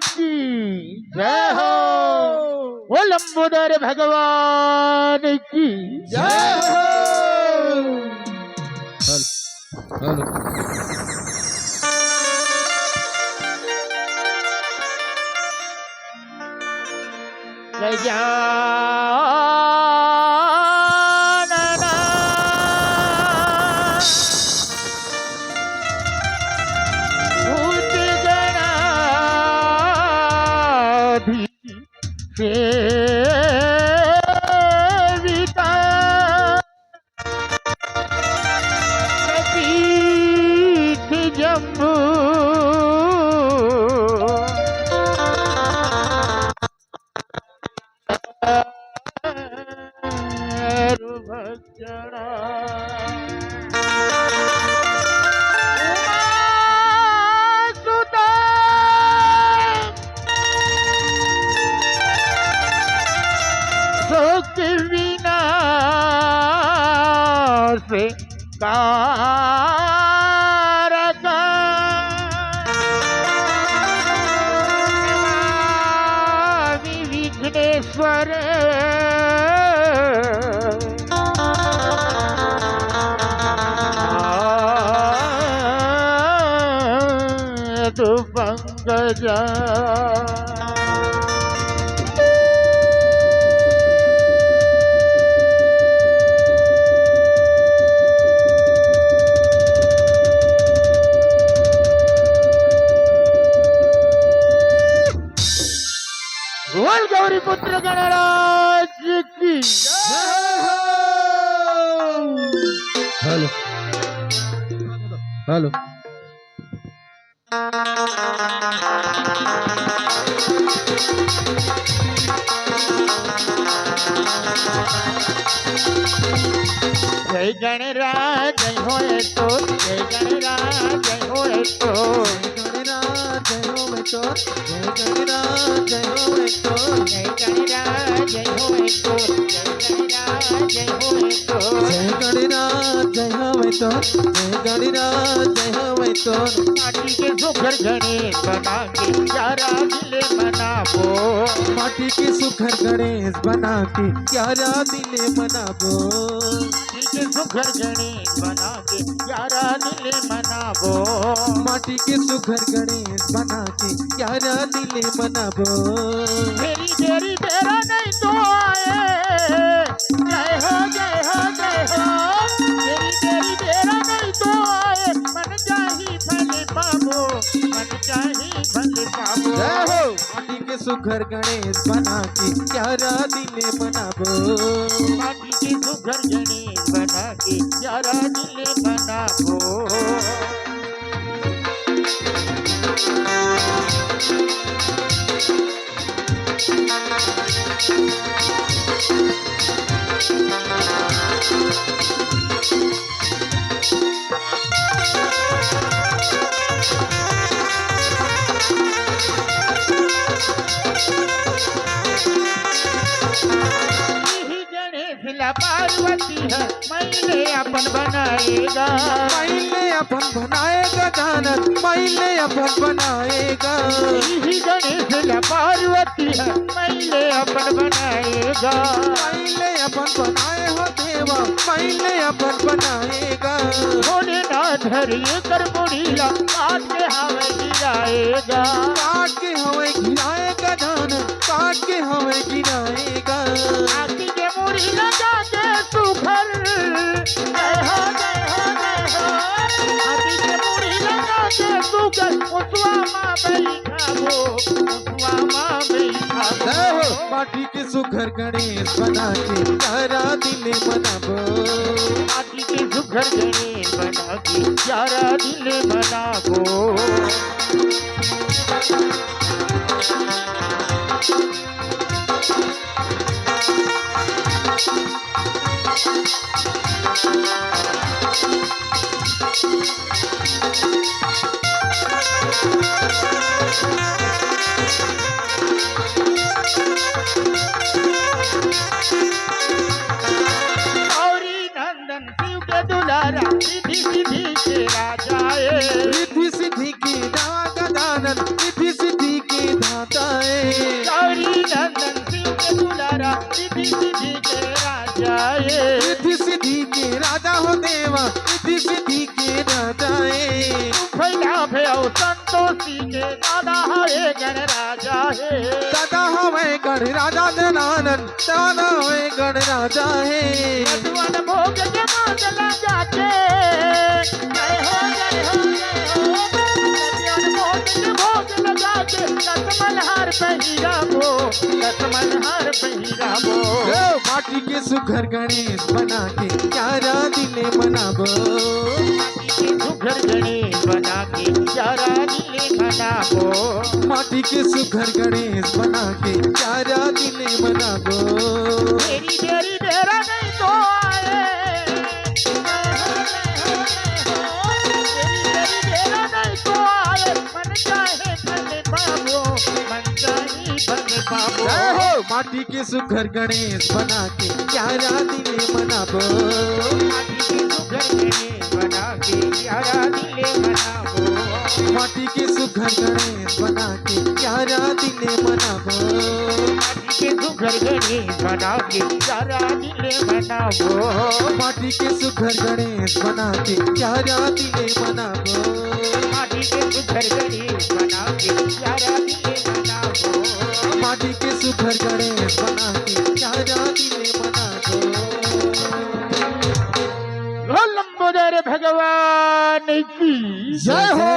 की जय हो। वो लंबोदर भगवान की जय हो। हेलो गजानन भूत गणाधीसेविता कपीठ जम्बू भक्षणा उमासुता शोक विनाश कारका नमामि विघ्नेश्वर पंकजा बोल गौरी पुत्र गणराज की हेलो हेलो जय गणराज जय होए तो जय गणराज जय होए तो गणराज जय होए तो जय गणराज जय होए तो जय गणराज जय होए तो जय गणराज जय होए तो जय गणराज जय होए तो जय गणराज जय होए तो माटी के सुखर गणेश बना के प्यारा दिले मनाबो माटी के सुखर गणेश बना के प्यारा दिले मनाबो सुखर गणेश बना के प्यारा दिले मनाबो माटी के सुखर गणेश बना के प्यारा दिले मनाबो तेरी तेरी तेरा नहीं तो आए जय हो जय हो जय हो तेरी तेरी तेरा नहीं तो आए मन चाही भले पाबो मन चाही भले पाबो जय हो माटी के सुखर गणेश बना के प्यारा दिले मनाबो माटी के सुखर गणेश बना के प्यारा दिले मनाबो पार्वती है मैंने अपन बनाएगा मैंने अपन बनाएगा जानत मैंने अपन बनाएगा यही गणेश पार्वती है मैंने अपन बनाएगा मैंने अपन बनाए हो देवा मैंने अपन बनाएगा भोलेनाथ हरिये कर मुड़ीला काट के हवे गिराएगा काट के हवे गिराएगा जानत काट के हवे गिराएगा आखी के मुड़ीला जाके सुखर जय हो जय हो जय हो आखी के मुड़ीला जाके सुखर उसवा माँ बैठाबो उसवा माँ बैठाबो माटी के सुखर गणेश बना के प्यारा दिले मनाबो माटी के सुखर गणेश बना के प्यारा दिले मनाबो दुलारा रिद्धि सिद्धि के राजाए रिद्धि सिद्धि के नागदानन रिद्धि सिद्धि के सीधी के राजा ये, रिद्धि सिद्धि के राजा हो देवा, रिद्धि सिद्धि के राजा है। भैया भैया संतोषी के दादा है गण राजा है। दादा हमें गण राजा दयानंद, दादा हमें गण राजा है। मधुवन भोग के मोज लगा के, जय हो जय हो जय हो। मधुवन भोग के भोग लगा के, कसमल हार पहिरा बो, कसमल हार पहिरा बो। माटी के सुघर गणेश बना के प्यारा दिले मनाबो, सुघर गणेश बना के प्यारा दिले मनाबो। माटी के सुघर गणेश बना के प्यारा दिले मनाबो। तेरी देरी देरा नहीं तो आए, तेरी देरी देरा नहीं तो आए। मन चाहे बने बाबो, मन चाहे बने बाबो। माटी के सुघर गणेश बना के प्यारा दिले मनाबो, माटी के सुघर गणेश बना के प्यारा दिले मनाबो। माटी के सुघर गणेश बना के प्यारा दिले मनाबो। माटी के सुघर गणेश बना के प्यारा दिले मनाबो। माटी के सुघर गणेश बना के प्यारा दिले मनाबो। माटी के सुघर गणेश बना के प्यारा दिले मनाबो। माटी के सुघर गणेश बना के प्यारा दिले मनाबो। लंबोदर भगवान की जय हो।